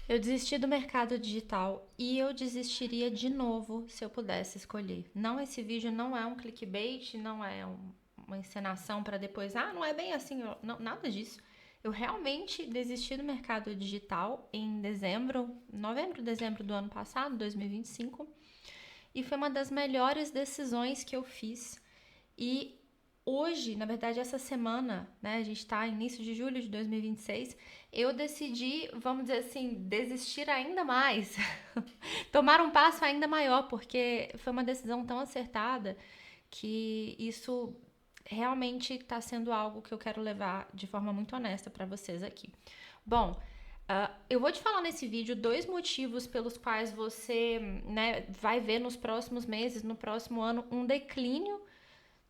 Eu desisti do mercado digital e eu desistiria de novo se eu pudesse escolher. Não, esse vídeo não é um clickbait, não é uma encenação para depois, não é bem assim, não, nada disso. Eu realmente desisti do mercado digital em novembro, dezembro do ano passado, 2025, e foi uma das melhores decisões que eu fiz. E hoje, na verdade, essa semana, né, a gente está início de julho de 2026, eu decidi, vamos dizer assim, desistir ainda mais, tomar um passo ainda maior, porque foi uma decisão tão acertada que isso realmente está sendo algo que eu quero levar de forma muito honesta para vocês aqui. Bom, eu vou te falar nesse vídeo dois motivos pelos quais você, né, vai ver nos próximos meses, no próximo ano, um declínio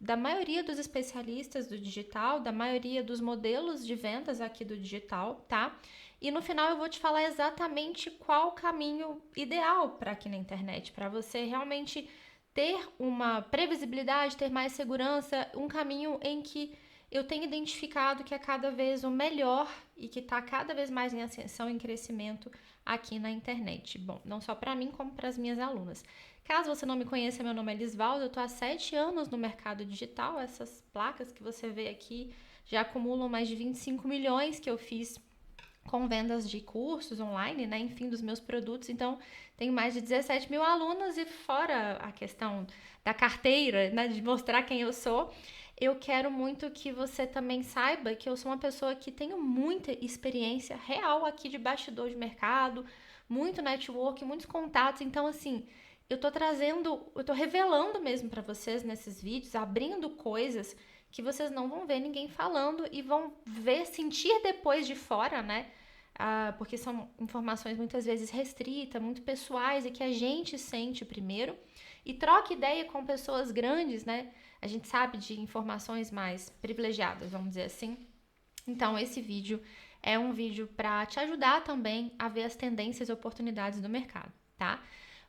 da maioria dos especialistas do digital, da maioria dos modelos de vendas aqui do digital, tá? E no final eu vou te falar exatamente qual o caminho ideal para aqui na internet, para você realmente ter uma previsibilidade, ter mais segurança, um caminho em que eu tenho identificado que é cada vez o melhor e que está cada vez mais em ascensão, em crescimento aqui na internet. Bom, não só para mim, como para as minhas alunas. Caso você não me conheça, meu nome é Lisvaldo, eu estou há 7 anos no mercado digital. Essas placas que você vê aqui já acumulam mais de 25 milhões que eu fiz com vendas de cursos online, né? Enfim, dos meus produtos. Então, tenho mais de 17 mil alunos e fora a questão da carteira, né? De mostrar quem eu sou, eu quero muito que você também saiba que eu sou uma pessoa que tenho muita experiência real aqui de bastidor de mercado, muito network, muitos contatos. Então, assim, eu tô revelando mesmo para vocês nesses vídeos, abrindo coisas que vocês não vão ver ninguém falando e vão ver, sentir depois de fora, né? Porque são informações muitas vezes restritas, muito pessoais e que a gente sente primeiro e troca ideia com pessoas grandes, né? A gente sabe de informações mais privilegiadas, vamos dizer assim. Então, esse vídeo é um vídeo para te ajudar também a ver as tendências e oportunidades do mercado, tá?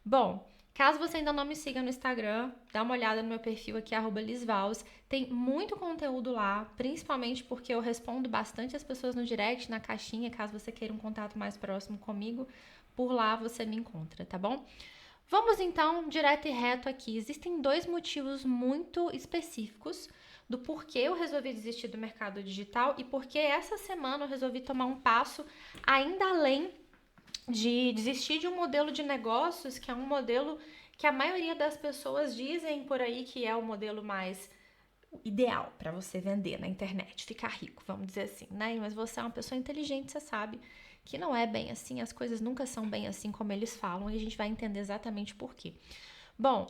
Bom, caso você ainda não me siga no Instagram, dá uma olhada no meu perfil aqui, @lisvals. Tem muito conteúdo lá, principalmente porque eu respondo bastante as pessoas no direct, na caixinha, caso você queira um contato mais próximo comigo. Por lá você me encontra, tá bom? Vamos então direto e reto aqui. Existem dois motivos muito específicos do porquê eu resolvi desistir do mercado digital e porque essa semana eu resolvi tomar um passo ainda além de desistir de um modelo de negócios que é um modelo que a maioria das pessoas dizem por aí que é o modelo mais ideal para você vender na internet, ficar rico, vamos dizer assim, né? Mas você é uma pessoa inteligente, você sabe que não é bem assim, as coisas nunca são bem assim como eles falam e a gente vai entender exatamente por quê. Bom,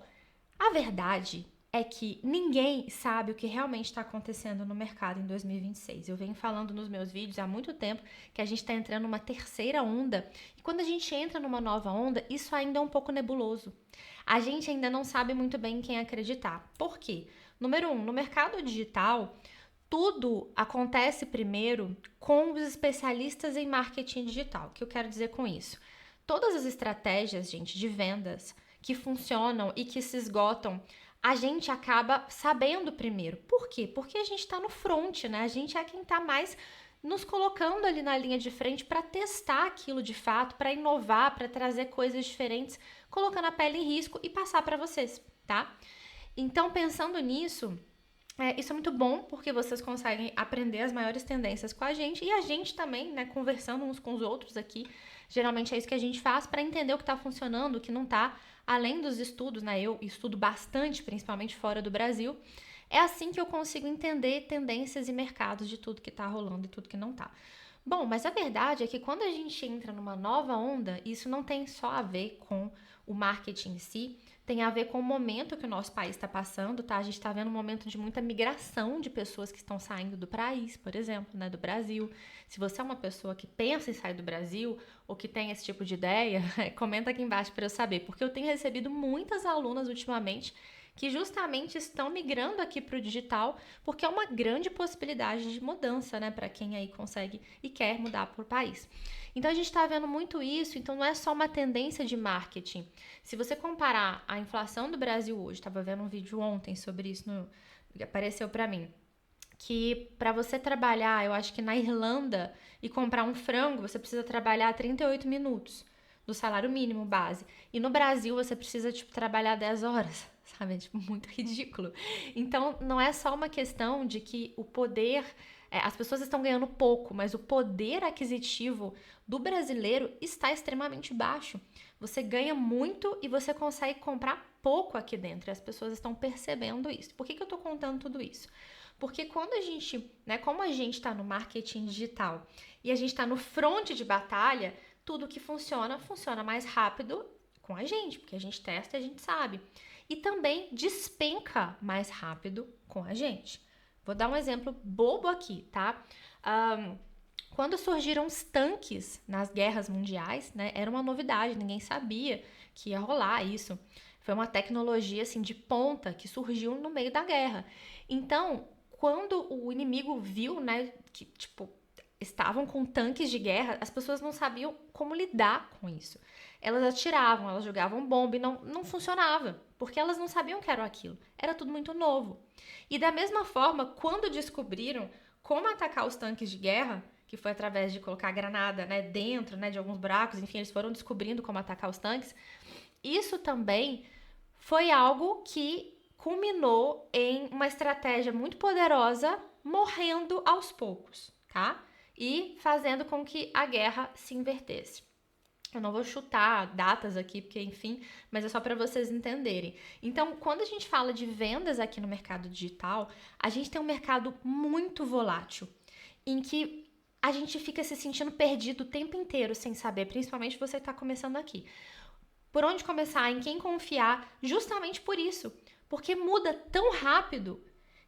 a verdade é que ninguém sabe o que realmente está acontecendo no mercado em 2026. Eu venho falando nos meus vídeos há muito tempo que a gente está entrando numa terceira onda. E quando a gente entra numa nova onda, isso ainda é um pouco nebuloso. A gente ainda não sabe muito bem em quem acreditar. Por quê? Número um, no mercado digital, tudo acontece primeiro com os especialistas em marketing digital. O que eu quero dizer com isso? Todas as estratégias, gente, de vendas que funcionam e que se esgotam, a gente acaba sabendo primeiro. Por quê? Porque a gente está no front, né? A gente é quem está mais nos colocando ali na linha de frente para testar aquilo de fato, para inovar, para trazer coisas diferentes, colocando a pele em risco e passar para vocês, tá? Então, pensando nisso, isso é muito bom porque vocês conseguem aprender as maiores tendências com a gente e a gente também, né, conversando uns com os outros aqui. Geralmente é isso que a gente faz para entender o que está funcionando, o que não está, além dos estudos, né? Eu estudo bastante, principalmente fora do Brasil. É assim que eu consigo entender tendências e mercados de tudo que está rolando e tudo que não está. Bom, mas a verdade é que quando a gente entra numa nova onda, isso não tem só a ver com o marketing em si, tem a ver com o momento que o nosso país está passando, tá? A gente está vendo um momento de muita migração de pessoas que estão saindo do país, por exemplo, né, do Brasil. Se você é uma pessoa que pensa em sair do Brasil ou que tem esse tipo de ideia, comenta aqui embaixo para eu saber, porque eu tenho recebido muitas alunas ultimamente que justamente estão migrando aqui para o digital, porque é uma grande possibilidade de mudança, né, para quem aí consegue e quer mudar para o país. Então a gente está vendo muito isso, então não é só uma tendência de marketing. Se você comparar a inflação do Brasil hoje, estava vendo um vídeo ontem sobre isso, apareceu para mim. que para você trabalhar, eu acho que na Irlanda, e comprar um frango, você precisa trabalhar 38 minutos do salário mínimo base. E no Brasil você precisa, tipo, trabalhar 10 horas, sabe? É, tipo, muito ridículo. Então, não é só uma questão de que o poder... as pessoas estão ganhando pouco, mas o poder aquisitivo do brasileiro está extremamente baixo. Você ganha muito e você consegue comprar pouco aqui dentro. E as pessoas estão percebendo isso. Por que eu tô contando tudo isso? Porque quando a gente, né, como a gente está no marketing digital e a gente está no fronte de batalha, tudo que funciona, funciona mais rápido com a gente, porque a gente testa e a gente sabe. E também despenca mais rápido com a gente. Vou dar um exemplo bobo aqui, tá? Quando surgiram os tanques nas guerras mundiais, né, era uma novidade, ninguém sabia que ia rolar isso. Foi uma tecnologia assim de ponta que surgiu no meio da guerra. Então, quando o inimigo viu, né, que tipo estavam com tanques de guerra, as pessoas não sabiam como lidar com isso. Elas atiravam, elas jogavam bomba e não funcionava, porque elas não sabiam que era aquilo. Era tudo muito novo. E da mesma forma, quando descobriram como atacar os tanques de guerra, que foi através de colocar granada, né, dentro, né, de alguns buracos, enfim, eles foram descobrindo como atacar os tanques. Isso também foi algo que culminou em uma estratégia muito poderosa, morrendo aos poucos, tá? E fazendo com que a guerra se invertesse. Eu não vou chutar datas aqui, porque enfim, mas é só para vocês entenderem. Então, quando a gente fala de vendas aqui no mercado digital, a gente tem um mercado muito volátil, em que a gente fica se sentindo perdido o tempo inteiro sem saber, principalmente você que está começando aqui. Por onde começar, em quem confiar, justamente por isso. Porque muda tão rápido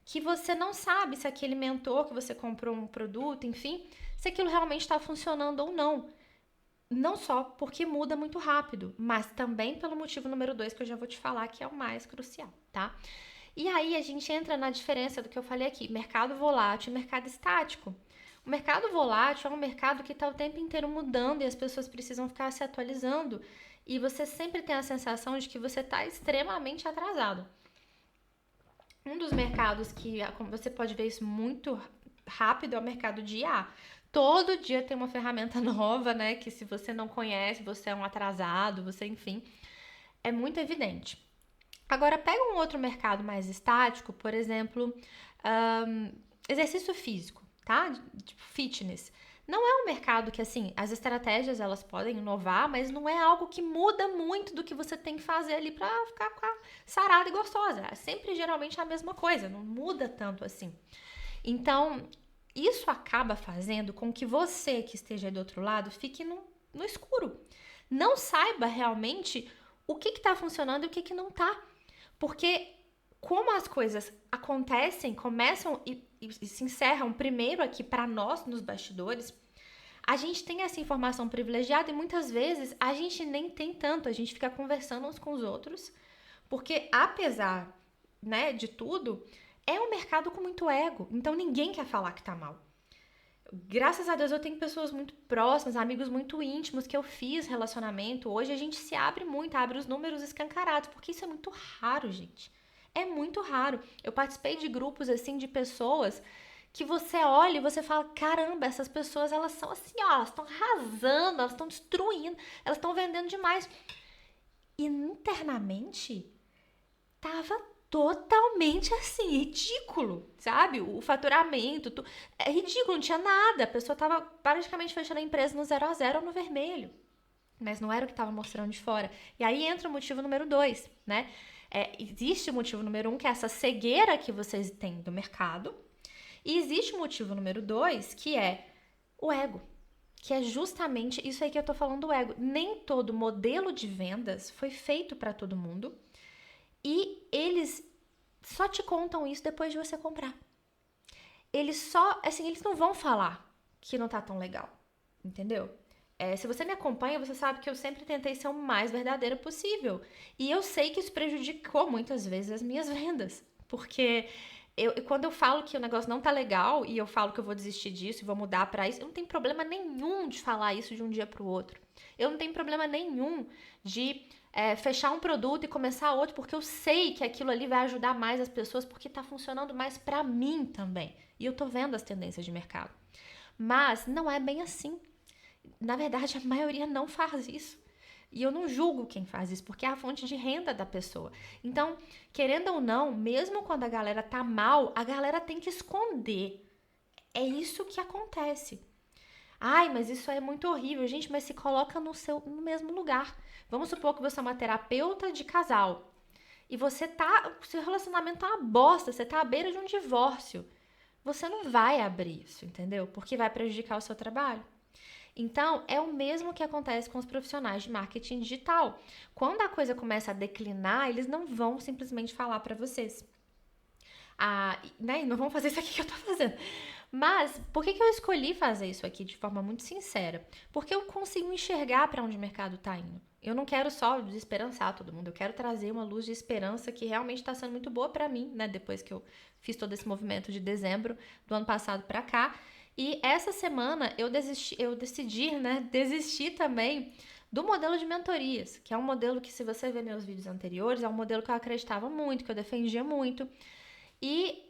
que você não sabe se aquele mentor que você comprou um produto, enfim, se aquilo realmente está funcionando ou não. Não só porque muda muito rápido, mas também pelo motivo número 2 que eu já vou te falar, que é o mais crucial, tá? E aí a gente entra na diferença do que eu falei aqui, mercado volátil e mercado estático. O mercado volátil é um mercado que está o tempo inteiro mudando e as pessoas precisam ficar se atualizando. E você sempre tem a sensação de que você está extremamente atrasado. Um dos mercados que você pode ver isso muito rápido é o mercado de IA. Todo dia tem uma ferramenta nova, né? Que se você não conhece, você é um atrasado, você, enfim, é muito evidente. Agora, pega um outro mercado mais estático, por exemplo, exercício físico, tá? Tipo, fitness. Não é um mercado que, assim, as estratégias elas podem inovar, mas não é algo que muda muito do que você tem que fazer ali pra ficar com a sarada e gostosa. É sempre, geralmente, a mesma coisa, não muda tanto assim. Então, isso acaba fazendo com que você que esteja do outro lado fique no escuro. Não saiba realmente o que está funcionando e o que não está. Porque como as coisas acontecem, começam e se encerram primeiro aqui para nós nos bastidores, a gente tem essa informação privilegiada e muitas vezes a gente nem tem tanto, a gente fica conversando uns com os outros, porque apesar, né, de tudo, é um mercado com muito ego, então ninguém quer falar que tá mal. Graças a Deus eu tenho pessoas muito próximas, amigos muito íntimos que eu fiz relacionamento. Hoje a gente se abre muito, abre os números escancarados, porque isso é muito raro, gente. É muito raro. Eu participei de grupos assim de pessoas que você olha e você fala, caramba, essas pessoas elas são assim, ó, elas estão arrasando, elas estão destruindo, elas estão vendendo demais. E internamente tava totalmente assim, ridículo, sabe? O faturamento, é ridículo, não tinha nada. A pessoa tava praticamente fechando a empresa no 0 a 0 ou no vermelho. Mas não era o que tava mostrando de fora. E aí entra o motivo número 2, né? Existe o motivo número 1, que é essa cegueira que vocês têm do mercado. E existe o motivo número 2, que é o ego. Que é justamente isso aí que eu tô falando do ego. Nem todo modelo de vendas foi feito para todo mundo. E eles só te contam isso depois de você comprar. Eles só, assim, eles não vão falar que não tá tão legal, entendeu? Se você me acompanha, você sabe que eu sempre tentei ser o mais verdadeira possível. E eu sei que isso prejudicou muitas vezes as minhas vendas. Porque quando eu falo que o negócio não tá legal e eu falo que eu vou desistir disso e vou mudar pra isso, eu não tenho problema nenhum de falar isso de um dia pro outro. Eu não tenho problema nenhum de fechar um produto e começar outro, porque eu sei que aquilo ali vai ajudar mais as pessoas, porque tá funcionando mais pra mim também. E eu tô vendo as tendências de mercado. Mas não é bem assim. Na verdade, a maioria não faz isso. E eu não julgo quem faz isso, porque é a fonte de renda da pessoa. Então, querendo ou não, mesmo quando a galera tá mal, a galera tem que esconder. É isso que acontece. Ai, mas isso é muito horrível. Gente, mas se coloca no mesmo lugar. Vamos supor que você é uma terapeuta de casal. E o seu relacionamento tá uma bosta, você tá à beira de um divórcio. Você não vai abrir isso, entendeu? Porque vai prejudicar o seu trabalho. Então, é o mesmo que acontece com os profissionais de marketing digital. Quando a coisa começa a declinar, eles não vão simplesmente falar para vocês. Né? Não vão fazer isso aqui que eu tô fazendo. Mas, por que eu escolhi fazer isso aqui de forma muito sincera? Porque eu consigo enxergar para onde o mercado tá indo. Eu não quero só desesperançar todo mundo, eu quero trazer uma luz de esperança que realmente está sendo muito boa para mim, né? Depois que eu fiz todo esse movimento de dezembro do ano passado para cá. E essa semana eu decidi, né, desistir também do modelo de mentorias, que é um modelo que, se você ver meus vídeos anteriores, é um modelo que eu acreditava muito, que eu defendia muito. E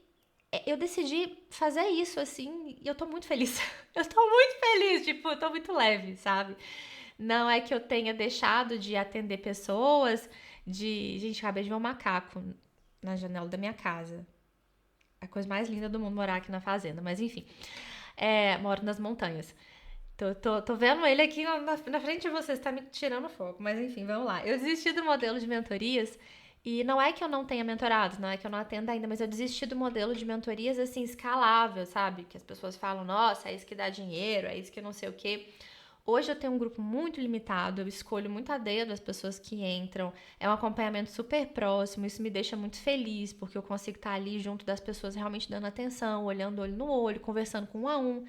eu decidi fazer isso, assim, e eu tô muito feliz. Eu tô muito feliz, tipo, eu tô muito leve, sabe? Não é que eu tenha deixado de atender pessoas, Gente, acabei de ver um macaco na janela da minha casa. É a coisa mais linda do mundo morar aqui na fazenda, mas enfim. Moro nas montanhas. Tô vendo ele aqui na frente de vocês, tá me tirando fogo. Mas enfim, vamos lá. Eu desisti do modelo de mentorias e não é que eu não tenha mentorado, não é que eu não atenda ainda, mas eu desisti do modelo de mentorias assim, escalável, sabe? Que as pessoas falam, nossa, é isso que dá dinheiro, é isso que não sei o quê. Hoje eu tenho um grupo muito limitado, eu escolho muito a dedo as pessoas que entram, é um acompanhamento super próximo, isso me deixa muito feliz, porque eu consigo estar ali junto das pessoas realmente dando atenção, olhando olho no olho, conversando com um a um,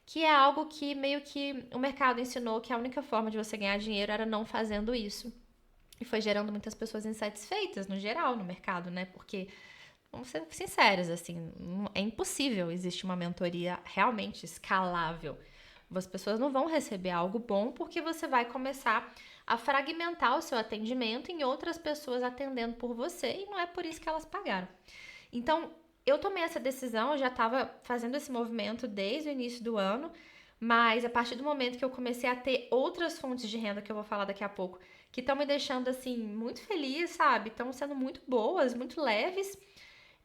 que é algo que meio que o mercado ensinou que a única forma de você ganhar dinheiro era não fazendo isso. E foi gerando muitas pessoas insatisfeitas no geral no mercado, né? Porque, vamos ser sinceros, assim, é impossível existir uma mentoria realmente escalável. As pessoas não vão receber algo bom porque você vai começar a fragmentar o seu atendimento em outras pessoas atendendo por você e não é por isso que elas pagaram. Então, eu tomei essa decisão, eu já estava fazendo esse movimento desde o início do ano, mas a partir do momento que eu comecei a ter outras fontes de renda, que eu vou falar daqui a pouco, que estão me deixando assim muito feliz, sabe? Estão sendo muito boas, muito leves,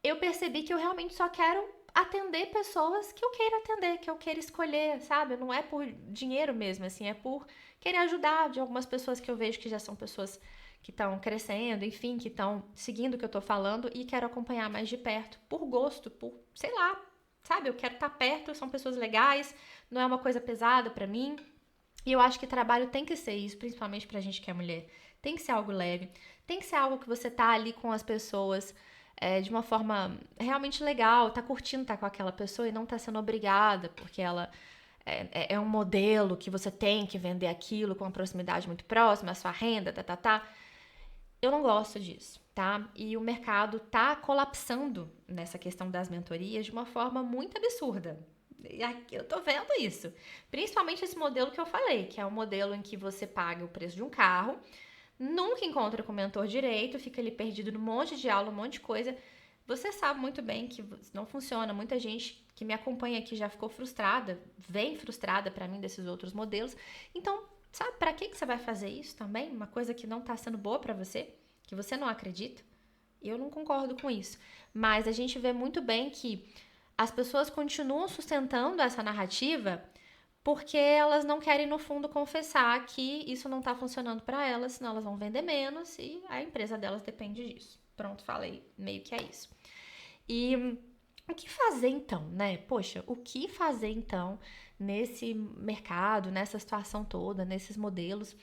eu percebi que eu realmente só quero atender pessoas que eu queira atender, que eu queira escolher, sabe? Não é por dinheiro mesmo, assim, é por querer ajudar de algumas pessoas que eu vejo que já são pessoas que estão crescendo, enfim, que estão seguindo o que eu tô falando e quero acompanhar mais de perto, por gosto, por, sei lá, sabe? Eu quero estar perto, são pessoas legais, não é uma coisa pesada pra mim. E eu acho que trabalho tem que ser isso, principalmente pra gente que é mulher. Tem que ser algo leve, tem que ser algo que você tá ali com as pessoas de uma forma realmente legal, tá curtindo estar com aquela pessoa e não tá sendo obrigada, porque ela é um modelo que você tem que vender aquilo com uma proximidade muito próxima, a sua renda, tá. Eu não gosto disso, tá? E o mercado tá colapsando nessa questão das mentorias de uma forma muito absurda. E aqui eu tô vendo isso. Principalmente esse modelo que eu falei, que é um modelo em que você paga o preço de um carro, nunca encontra com o mentor direito, fica ali perdido num monte de aula, um monte de coisa. Você sabe muito bem que não funciona. Muita gente que me acompanha aqui já ficou frustrada, vem frustrada para mim desses outros modelos. Então, sabe para que você vai fazer isso também? Uma coisa que não tá sendo boa para você, que você não acredita? Eu não concordo com isso. Mas a gente vê muito bem que as pessoas continuam sustentando essa narrativa porque elas não querem, no fundo, confessar que isso não está funcionando para elas, senão elas vão vender menos e a empresa delas depende disso. Pronto, falei, meio que é isso. E o que fazer então, né? Poxa, o que fazer então nesse mercado, nessa situação toda, nesses modelos?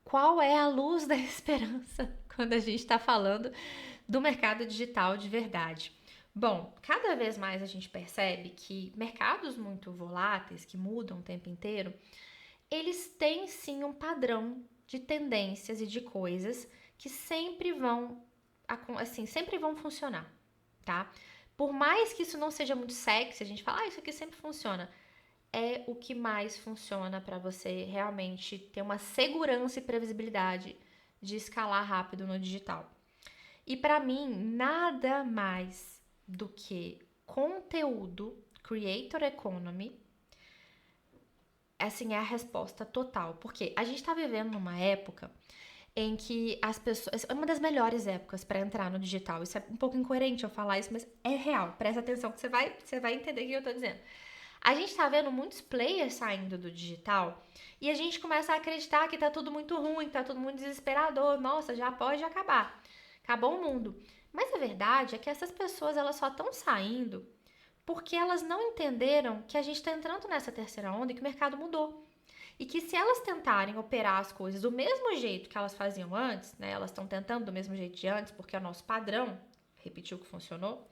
Qual é a luz da esperança quando a gente está falando do mercado digital de verdade? Bom, cada vez mais a gente percebe que mercados muito voláteis, que mudam o tempo inteiro, eles têm sim um padrão de tendências e de coisas que sempre vão funcionar, tá? Por mais que isso não seja muito sexy, a gente fala, isso aqui sempre funciona. É o que mais funciona para você realmente ter uma segurança e previsibilidade de escalar rápido no digital. E para mim, nada mais do que conteúdo, creator economy, assim, é a resposta total. Porque a gente tá vivendo numa época em que as pessoas... É uma das melhores épocas para entrar no digital. Isso é um pouco incoerente eu falar isso, mas é real. Presta atenção que você vai entender o que eu tô dizendo. A gente tá vendo muitos players saindo do digital e a gente começa a acreditar que tá tudo muito ruim, que tá tudo muito desesperador. Nossa, já pode acabar. Acabou o mundo. Mas a verdade é que essas pessoas, elas só estão saindo porque elas não entenderam que a gente está entrando nessa terceira onda e que o mercado mudou. E que se elas tentarem operar as coisas do mesmo jeito que elas faziam antes, né? Elas estão tentando do mesmo jeito de antes, porque é o nosso padrão, repetiu o que funcionou,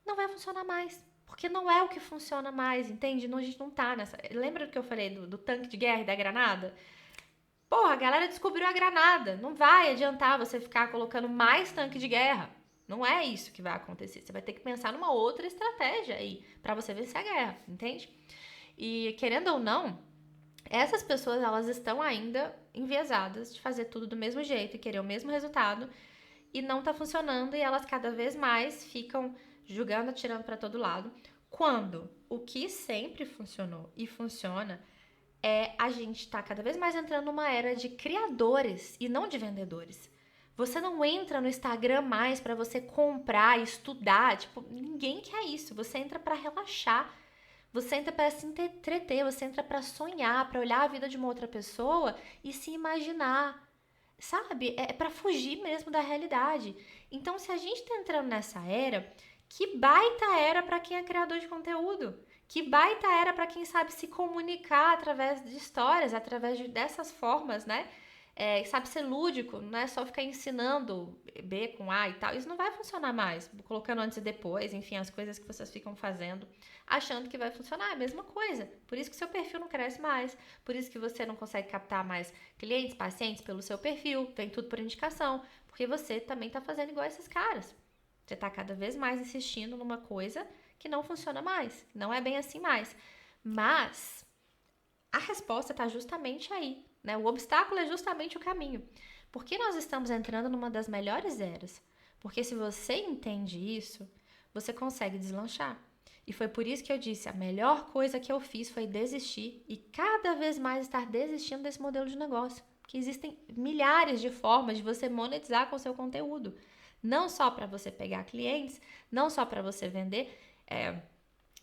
não vai funcionar mais. Porque não é o que funciona mais, entende? Não, a gente não tá nessa... Lembra do que eu falei do tanque de guerra e da granada? Porra, a galera descobriu a granada. Não vai adiantar você ficar colocando mais tanque de guerra. Não é isso que vai acontecer. Você vai ter que pensar numa outra estratégia aí pra você vencer a guerra, entende? E querendo ou não, essas pessoas, elas estão ainda enviesadas de fazer tudo do mesmo jeito e querer o mesmo resultado e não tá funcionando e elas cada vez mais ficam julgando, atirando pra todo lado. Quando o que sempre funcionou e funciona é a gente tá cada vez mais entrando numa era de criadores e não de vendedores. Você não entra no Instagram mais pra você comprar, estudar, tipo, ninguém quer isso. Você entra pra relaxar. Você entra para se entreter, você entra para sonhar, para olhar a vida de uma outra pessoa e se imaginar, sabe? É para fugir mesmo da realidade. Então, se a gente tá entrando nessa era, que baita era para quem é criador de conteúdo. Que baita era para quem sabe se comunicar através de histórias, dessas formas, né? Sabe ser lúdico, não é só ficar ensinando B com A e tal. Isso não vai funcionar mais, colocando antes e depois, enfim, as coisas que vocês ficam fazendo, achando que vai funcionar, é a mesma coisa. Por isso que seu perfil não cresce mais, por isso que você não consegue captar mais clientes, pacientes pelo seu perfil, vem tudo por indicação, porque você também tá fazendo igual esses caras. Você tá cada vez mais insistindo numa coisa que não funciona mais, não é bem assim mais. Mas a resposta tá justamente aí. Né? O obstáculo é justamente o caminho. Porque nós estamos entrando numa das melhores eras. Porque se você entende isso, você consegue deslanchar. E foi por isso que eu disse, a melhor coisa que eu fiz foi desistir e cada vez mais estar desistindo desse modelo de negócio. Porque existem milhares de formas de você monetizar com o seu conteúdo. Não só para você pegar clientes, não só para você vender,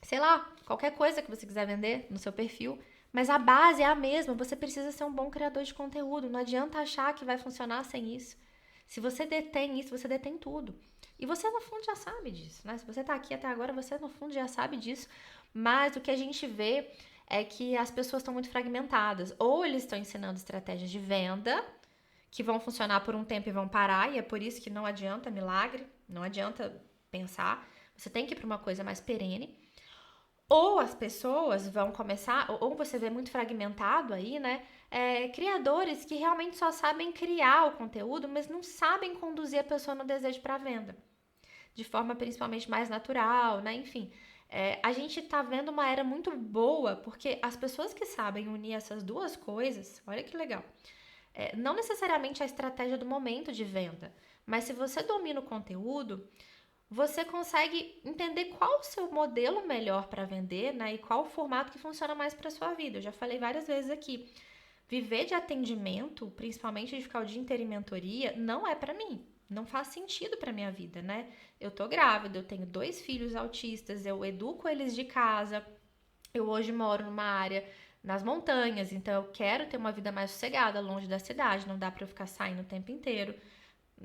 sei lá, qualquer coisa que você quiser vender no seu perfil, mas a base é a mesma, você precisa ser um bom criador de conteúdo, não adianta achar que vai funcionar sem isso. Se você detém isso, você detém tudo. E você no fundo já sabe disso, né? Se você tá aqui até agora, você no fundo já sabe disso, mas o que a gente vê é que as pessoas estão muito fragmentadas. Ou eles estão ensinando estratégias de venda, que vão funcionar por um tempo e vão parar, e é por isso que não adianta milagre, não adianta pensar, você tem que ir para uma coisa mais perene. Ou as pessoas vão começar, ou você vê muito fragmentado aí, né? Criadores que realmente só sabem criar o conteúdo, mas não sabem conduzir a pessoa no desejo para venda. De forma principalmente mais natural, né? Enfim, a gente tá vendo uma era muito boa, porque as pessoas que sabem unir essas duas coisas, olha que legal. Não necessariamente a estratégia do momento de venda, mas se você domina o conteúdo, você consegue entender qual o seu modelo melhor para vender, né? E qual o formato que funciona mais para sua vida. Eu já falei várias vezes aqui. Viver de atendimento, principalmente de ficar o dia inteiro em mentoria, não é para mim. Não faz sentido para minha vida, né? Eu tô grávida, eu tenho 2 filhos autistas, eu educo eles de casa. Eu hoje moro numa área nas montanhas, então eu quero ter uma vida mais sossegada, longe da cidade. Não dá para eu ficar saindo o tempo inteiro.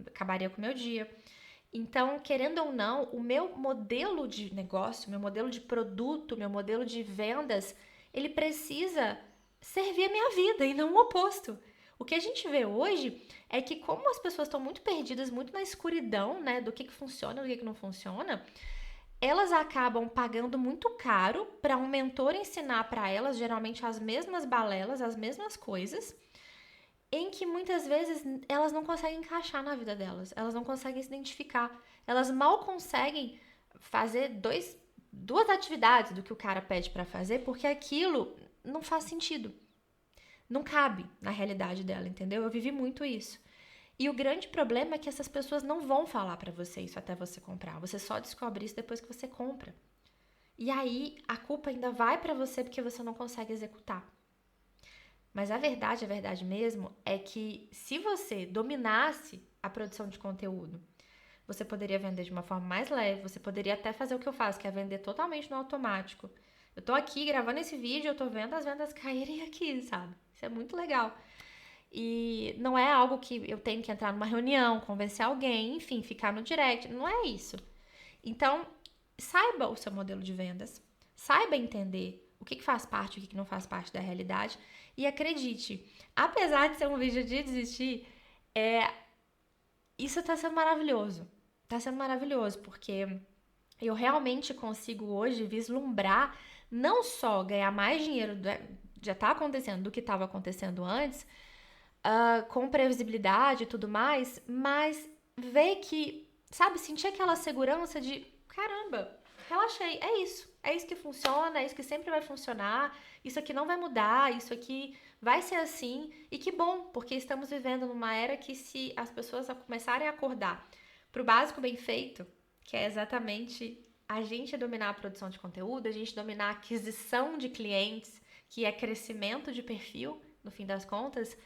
Acabaria com o meu dia. Então, querendo ou não, o meu modelo de negócio, meu modelo de produto, meu modelo de vendas, ele precisa servir a minha vida e não o oposto. O que a gente vê hoje é que como as pessoas estão muito perdidas, muito na escuridão, né, do que funciona, do que não funciona, elas acabam pagando muito caro para um mentor ensinar para elas, geralmente as mesmas balelas, as mesmas coisas, em que muitas vezes elas não conseguem encaixar na vida delas, elas não conseguem se identificar, elas mal conseguem fazer duas atividades do que o cara pede para fazer, porque aquilo não faz sentido, não cabe na realidade dela, entendeu? Eu vivi muito isso. E o grande problema é que essas pessoas não vão falar pra você isso até você comprar. Você só descobre isso depois que você compra. E aí a culpa ainda vai pra você porque você não consegue executar. Mas a verdade mesmo, é que se você dominasse a produção de conteúdo, você poderia vender de uma forma mais leve, você poderia até fazer o que eu faço, que é vender totalmente no automático. Eu tô aqui gravando esse vídeo, eu tô vendo as vendas caírem aqui, sabe? Isso é muito legal. E não é algo que eu tenho que entrar numa reunião, convencer alguém, enfim, ficar no direct, não é isso. Então, saiba o seu modelo de vendas, saiba entender o que faz parte e o que não faz parte da realidade e acredite, apesar de ser um vídeo de desistir, isso tá sendo maravilhoso. Tá sendo maravilhoso, porque eu realmente consigo hoje vislumbrar não só ganhar mais dinheiro, já tá acontecendo, do que estava acontecendo antes, com previsibilidade e tudo mais, mas ver que, sabe, sentir aquela segurança de caramba, relaxei, é isso que funciona, é isso que sempre vai funcionar, isso aqui não vai mudar, isso aqui vai ser assim, e que bom, porque estamos vivendo numa era que se as pessoas começarem a acordar pro básico bem feito, que é exatamente a gente dominar a produção de conteúdo, a gente dominar a aquisição de clientes, que é crescimento de perfil, no fim das contas,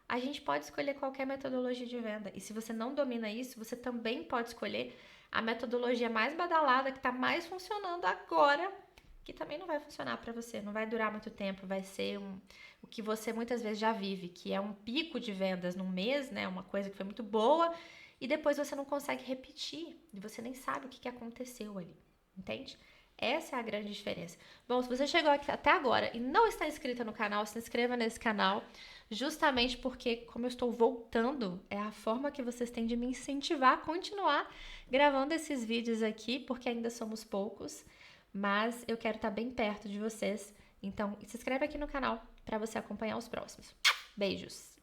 a gente pode escolher qualquer metodologia de venda. E se você não domina isso, você também pode escolher a metodologia mais badalada, que está mais funcionando agora, que também não vai funcionar para você, não vai durar muito tempo, vai ser o que você muitas vezes já vive, que é um pico de vendas num mês, né? Uma coisa que foi muito boa, e depois você não consegue repetir, e você nem sabe o que aconteceu ali, entende? Essa é a grande diferença. Bom, se você chegou aqui até agora e não está inscrita no canal, se inscreva nesse canal, justamente porque, como eu estou voltando, é a forma que vocês têm de me incentivar a continuar gravando esses vídeos aqui, porque ainda somos poucos, mas eu quero estar bem perto de vocês. Então, se inscreve aqui no canal para você acompanhar os próximos. Beijos!